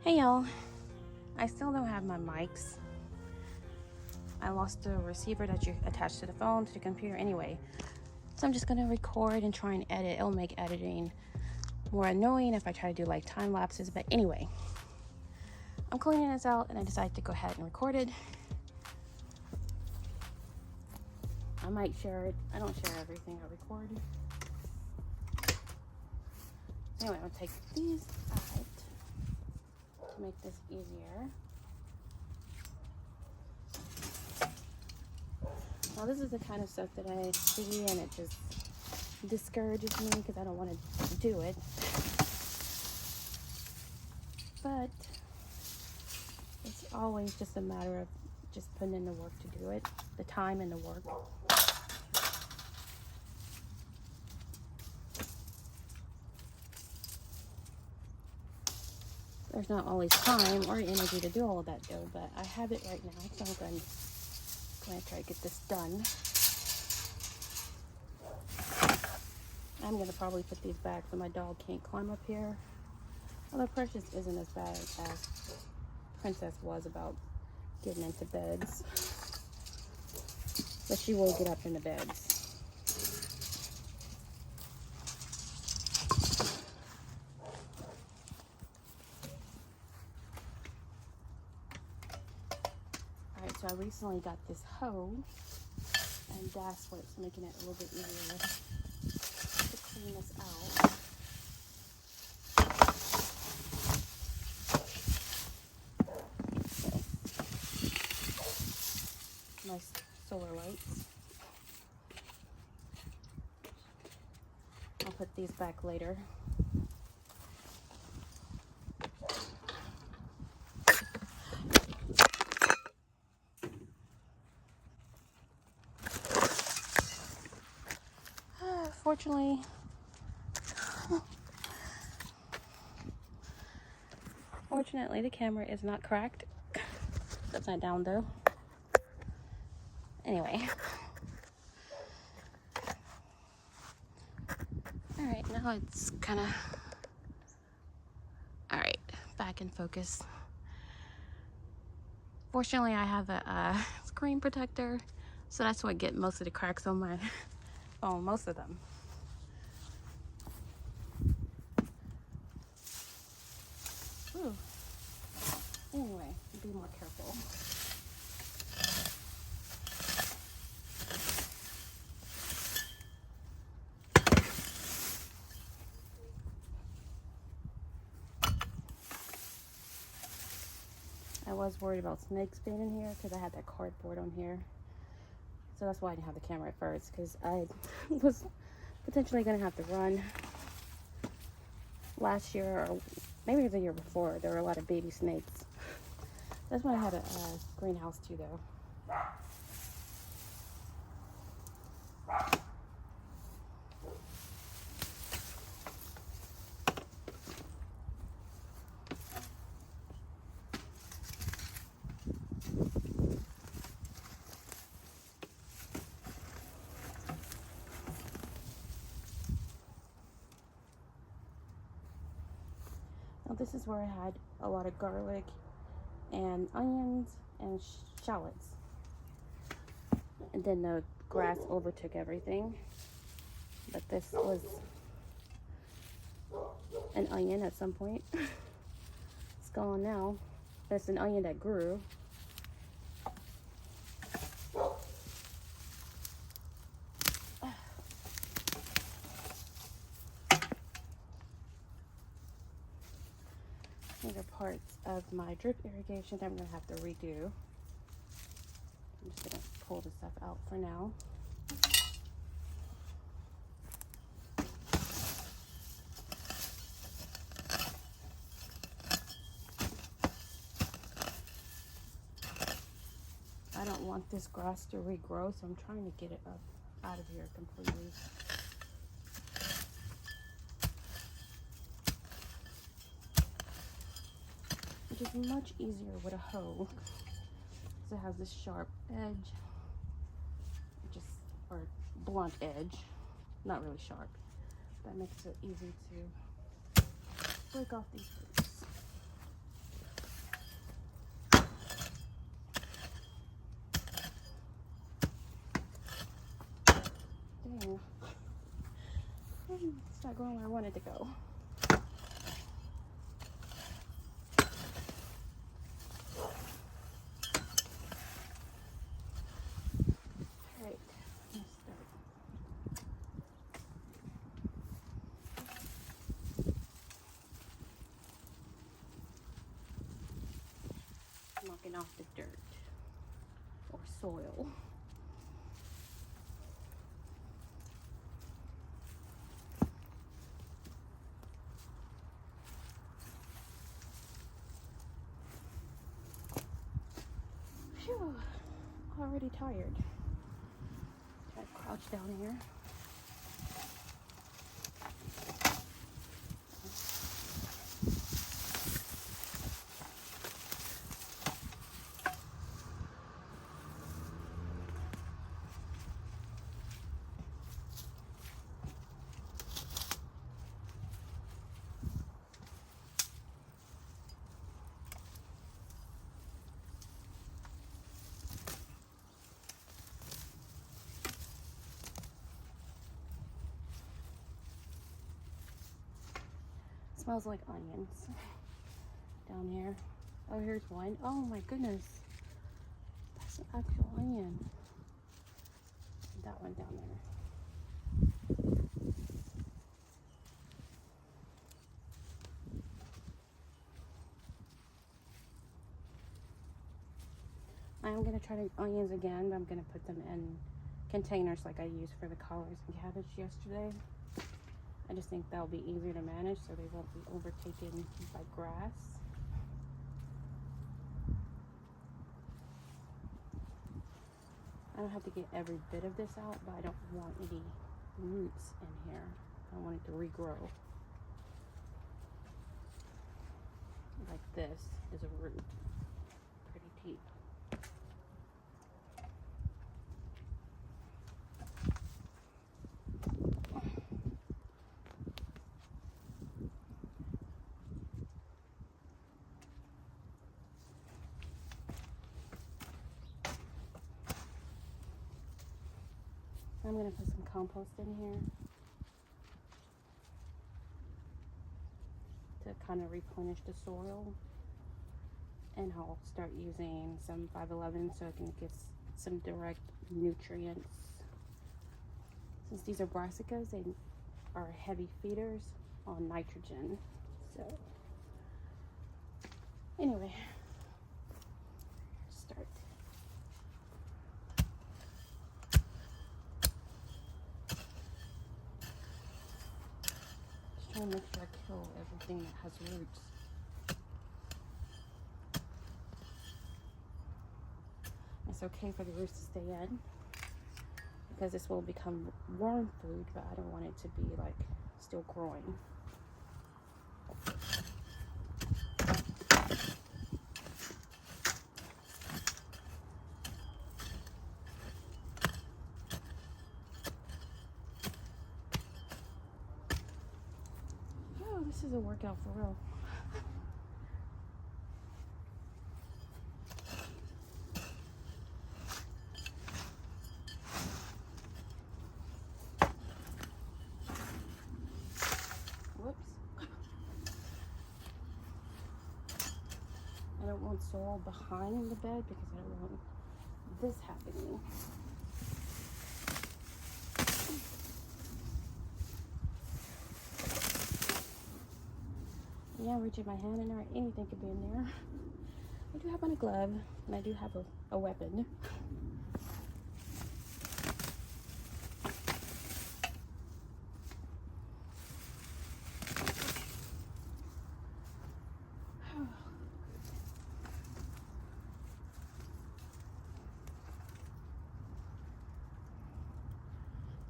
Hey y'all, I still don't have my mics. I lost the receiver that you attach to the phone to the computer anyway. So I'm just gonna record and try and edit. It'll make editing more annoying if I try to do like time lapses, but anyway. I'm cleaning this out and I decided to go ahead and record it. I might share it. I don't share everything I record. Anyway, I'll take these out to make this easier. Now this is the kind of stuff that I see and it just discourages me because I don't want to do it. But it's always just a matter of just putting in the work to do it, the time and the work. There's not always time or energy to do all of that though, but I have it right now, so I'm going to try to get this done. I'm going to probably put these back so my dog can't climb up here. Although Precious isn't as bad as Princess was about getting into beds. But she will get up in the beds. Alright, so I recently got this hoe, and that's what's making it a little bit easier to clean this out. Nice solar lights. I'll put these back later. Fortunately, the camera is not cracked. It's upside down though. Anyway. Alright, now it's kind of... Alright, back in focus. Fortunately, I have a screen protector, so that's what gets most of the cracks on my phone, most of them. Ooh. Anyway, be more careful. I was worried about snakes being in here because I had that cardboard on here. So that's why I didn't have the camera at first, because I was potentially going to have to run. Last year, or maybe it was the year before, there were a lot of baby snakes. That's why I had a greenhouse too, though. Now this is where I had a lot of garlic and onions and shallots. And then the grass overtook everything. But this was an onion at some point. It's gone now. But it's an onion that grew. These are parts of my drip irrigation that I'm going to have to redo. I'm just going to pull the stuff out for now. I don't want this grass to regrow, so I'm trying to get it up out of here completely. Which is much easier with a hoe, because it has this sharp edge, or blunt edge, not really sharp. That makes it easy to break off these roots. not going where I wanted to go. Alright, let's start. Knocking off the dirt or soil. Phew, already tired. Try to crouch down here. Smells like onions down here. Oh, here's one. Oh my goodness. That's an actual onion. That one down there. I'm going to try the onions again, but I'm going to put them in containers like I used for the collards and cabbage yesterday. I just think that'll be easier to manage so they won't be overtaken by grass. I don't have to get every bit of this out, but I don't want any roots in here. I want it to regrow. Like this is a root, pretty deep. I'm going to put some compost in here to kind of replenish the soil, and I'll start using some 511 so I can get some direct nutrients. Since these are Brassicas, they are heavy feeders on nitrogen. So anyway, start. Trying to make sure I kill everything that has roots. It's okay for the roots to stay in because this will become worm food, but I don't want it to be like still growing. This is a workout for real. Whoops. I don't want soil behind the bed because I don't want this happening. Yeah, I'm reaching my hand in there. Anything could be in there. I do have on a glove, and I do have a weapon.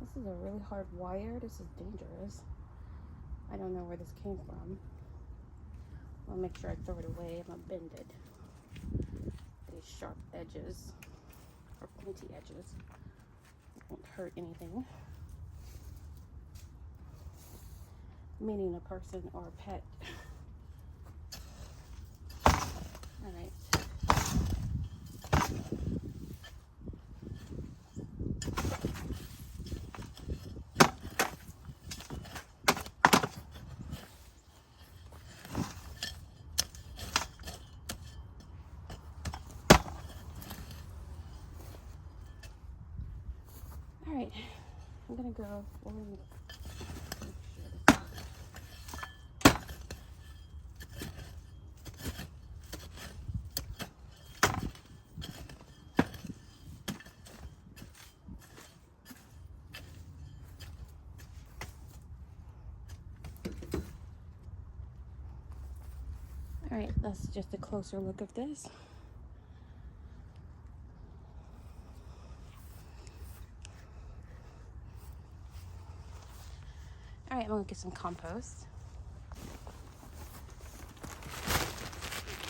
This is a really hard wire. This is dangerous. I don't know where this came from. I'll make sure I throw it away. I'm gonna bend it. These sharp edges, or pointy edges, won't hurt anything. Meaning a person or a pet. All right. gonna go. All right, that's just a closer look of this. All right, I'm gonna get some compost.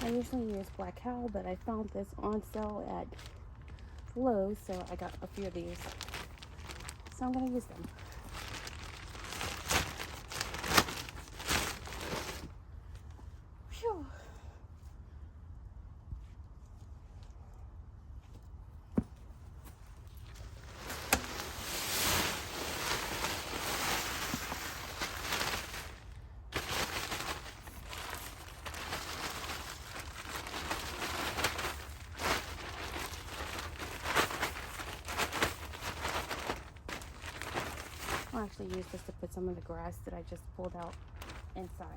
I usually use black cow, but I found this on sale at Lowe's, so I got a few of these. So I'm gonna use them. Phew. I'll actually use this to put some of the grass that I just pulled out inside.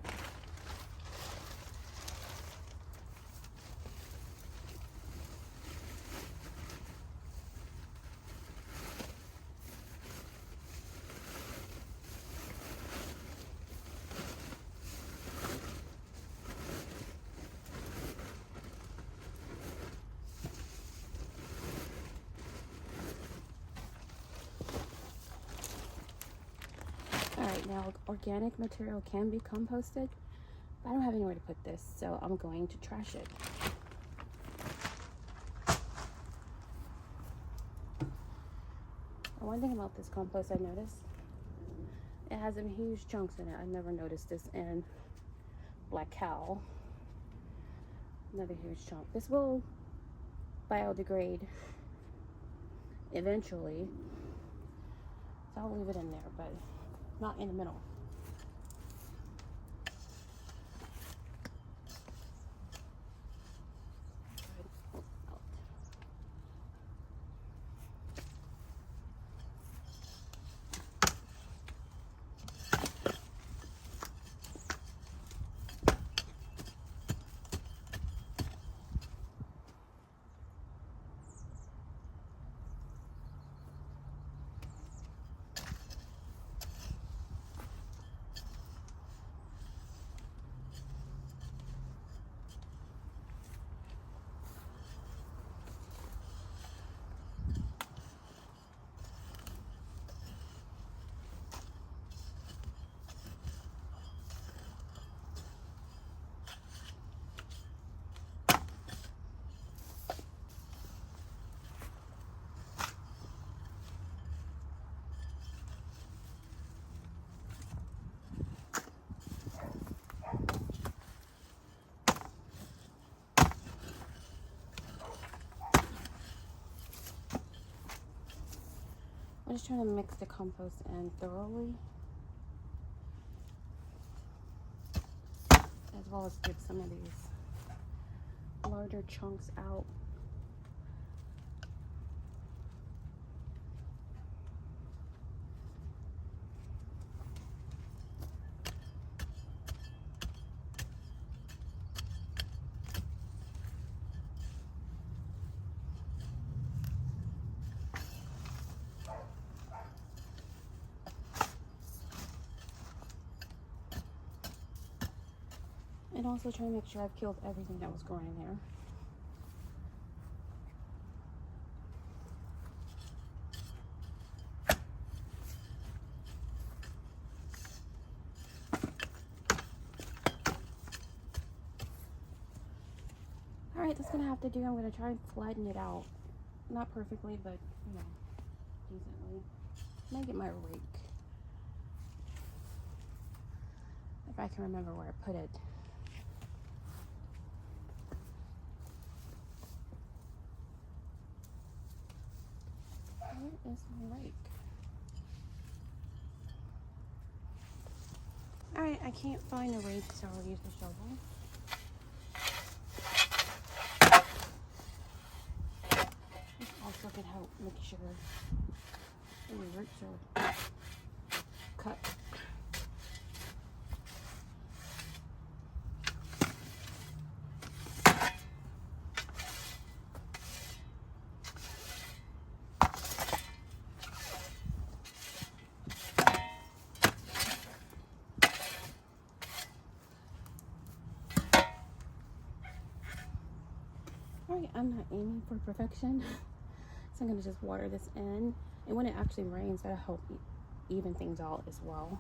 Alright, now organic material can be composted, but I don't have anywhere to put this, so I'm going to trash it. One thing about this compost I noticed, it has some huge chunks in it. I never noticed this in black cow. Another huge chunk. This will biodegrade eventually, so I'll leave it in there, but not in the middle. I'm just trying to mix the compost in thoroughly, as well as get some of these larger chunks out. And also try to make sure I've killed everything that was growing in there. Alright, that's gonna have to do. I'm gonna try and flatten it out. Not perfectly, but you know, decently. Might get my rake. If I can remember where I put it. Where is my rake? Alright, I can't find the rake, so I'll use the shovel. This also can help make sure And the roots are cut. Alright, I'm not aiming for perfection, so I'm going to just water this in. And when it actually rains, that'll help even things out as well.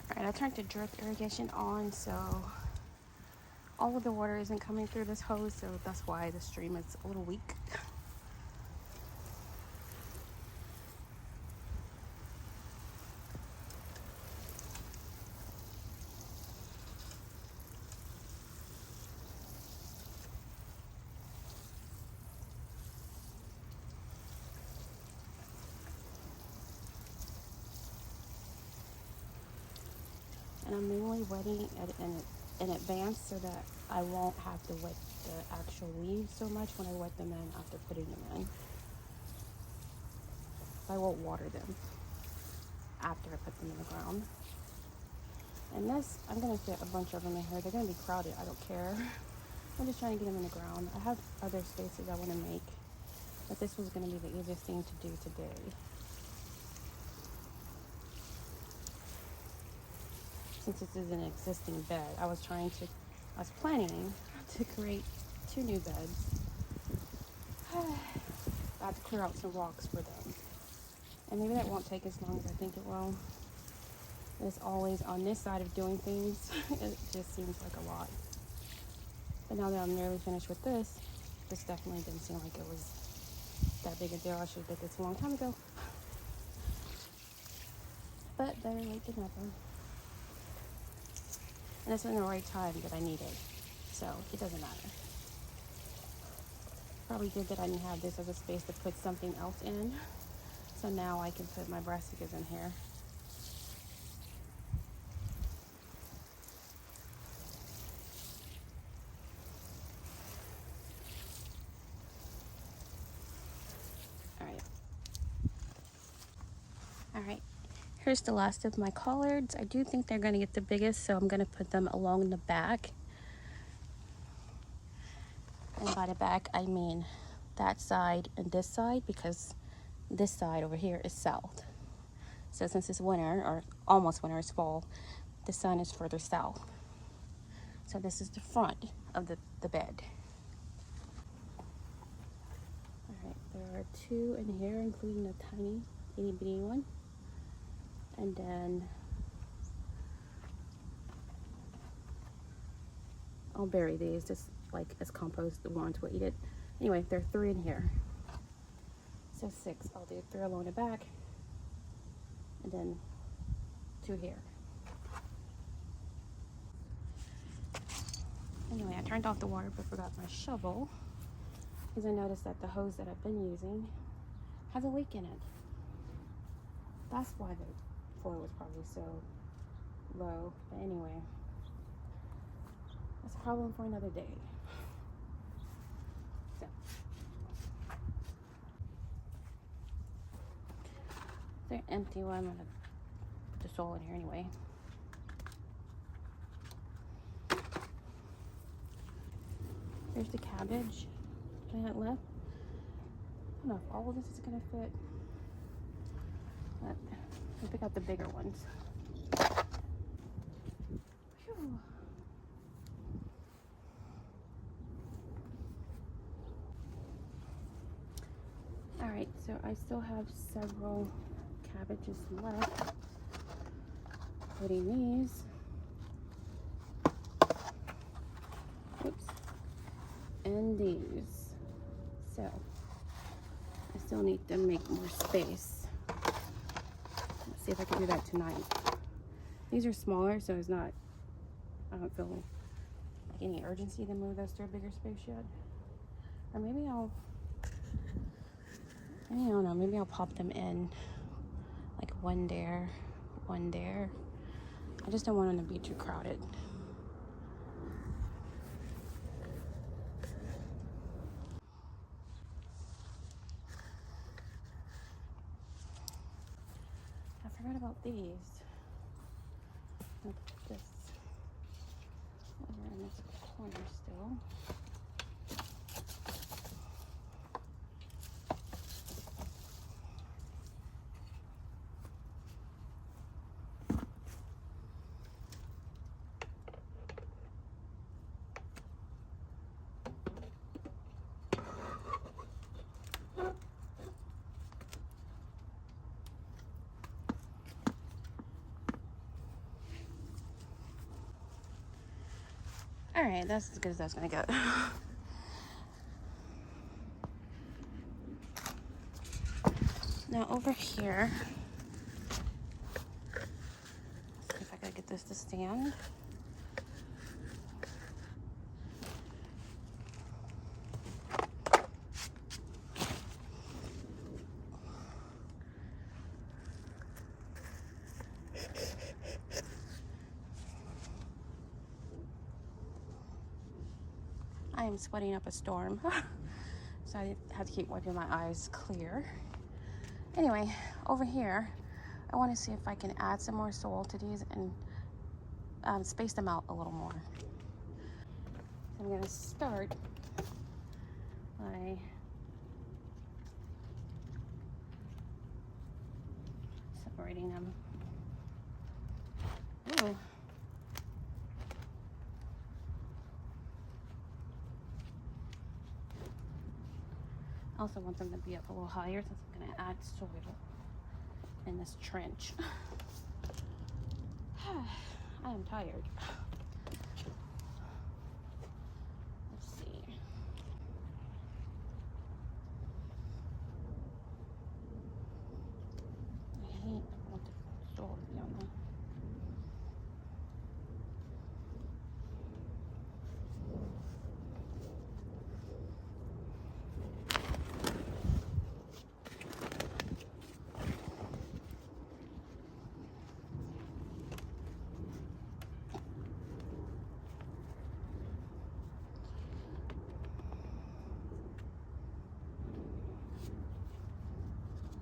Alright, I turned the drip irrigation on, so all of the water isn't coming through this hose, so that's why the stream is a little weak. And I'm mainly wetting it in advance so that I won't have to wet the actual leaves so much when I wet them in after putting them in. I won't water them after I put them in the ground. And this, I'm going to fit a bunch of them in here. They're going to be crowded. I don't care. I'm just trying to get them in the ground. I have other spaces I want to make, but this was going to be the easiest thing to do today. Since this is an existing bed, I was planning to create 2 new beds. I have to clear out some rocks for them. And maybe that won't take as long as I think it will. As always, on this side of doing things, it just seems like a lot. But now that I'm nearly finished with this definitely didn't seem like it was that big a deal. I should have did this a long time ago. But better late than never. And it's in the right time that I need it. So it doesn't matter. Probably good that I didn't have this as a space to put something else in. So now I can put my brassicas in here. Alright, here's the last of my collards. I do think they're going to get the biggest, so I'm going to put them along the back. And by the back, I mean that side and this side, because this side over here is south. So since it's winter, or almost winter, it's fall, the sun is further south. So this is the front of the bed. Alright, there are 2 in here, including a tiny itty bitty one. And then I'll bury these just like as compost. The worms will eat it. Anyway, there are 3 in here. So 6. I'll do 3 along the back and then 2 here. Anyway, I turned off the water but forgot my shovel because I noticed that the hose that I've been using has a leak in it. That's why the flow was probably so low. But anyway, that's a problem for another day. So they're empty. Well, I'm gonna put the soil in here anyway. There's the cabbage plant left. I don't know if all of this is gonna fit, but I'll pick out the bigger ones. Whew. Alright, so I still have several cabbages left. Putting these. Oops. And these. So I still need to make more space. Let's see if I can do that tonight. These are smaller, so it's not, I don't feel like any urgency to move those to a bigger space yet. Or maybe I don't know, maybe I'll pop them in like one there, one there. I just don't want them to be too crowded. I forgot about these. I'll put this over in this corner still. All right, that's as good as that's gonna get. Now over here, let's see if I can get this to stand. I am sweating up a storm, so I have to keep wiping my eyes clear. Anyway, over here, I want to see if I can add some more soil to these and space them out a little more. So I'm going to start by separating them. Ooh. I also want them to be up a little higher since I'm going to add soil in this trench. I am tired. Let's see. I want the soil to be on there.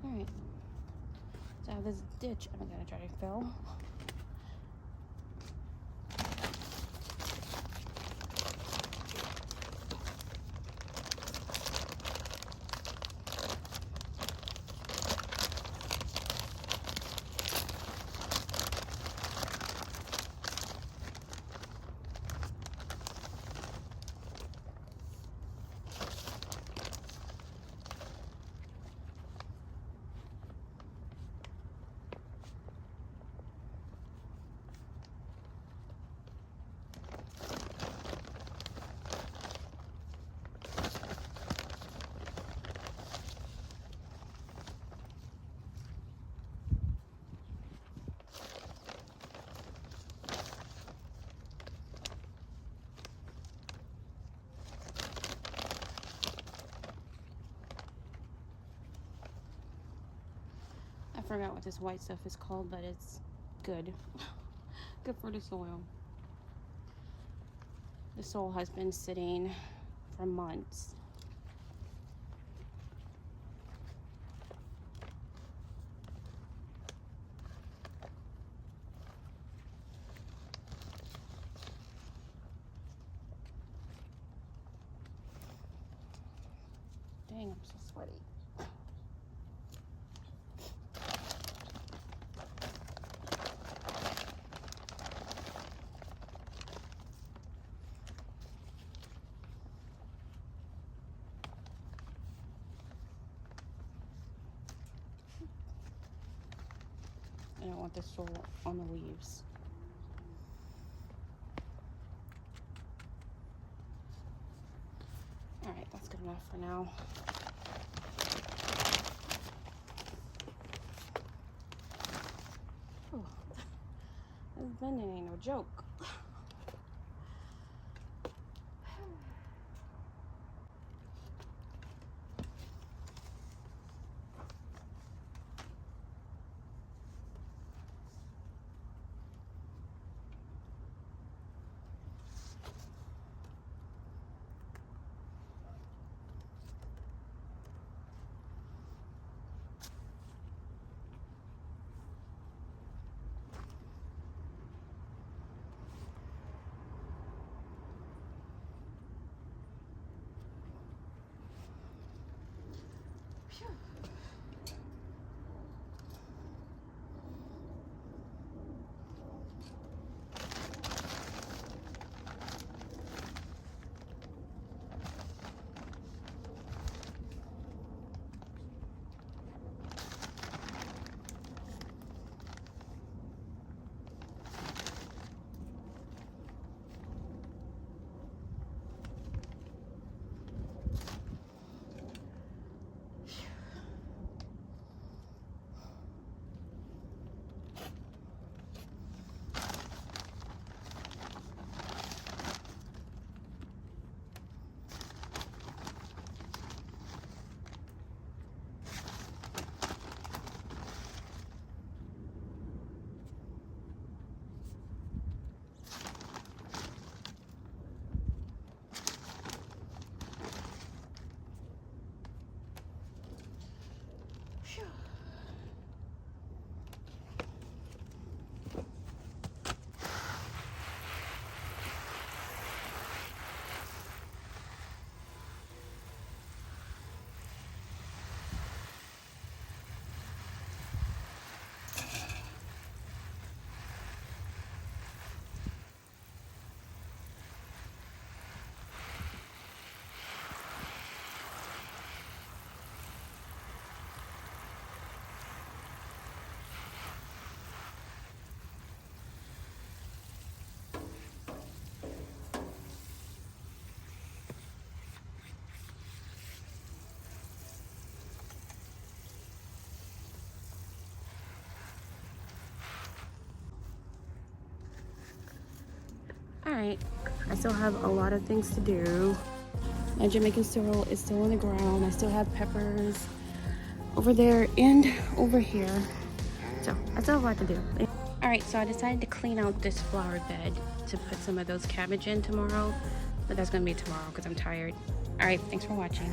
Alright, so I have this ditch I'm going to try to fill. I forgot what this white stuff is called, but it's good. Good for the soil. The soil has been sitting for months. Dang, I'm so sweaty. I don't want the soil on the leaves. Alright, that's good enough for now. Ooh, this bending ain't no joke. Alright, I still have a lot of things to do. My Jamaican sorrel is still on the ground. I still have peppers over there and over here. So I still have a lot to do. Alright, so I decided to clean out this flower bed to put some of those cabbage in tomorrow. But that's going to be tomorrow because I'm tired. Alright, thanks for watching.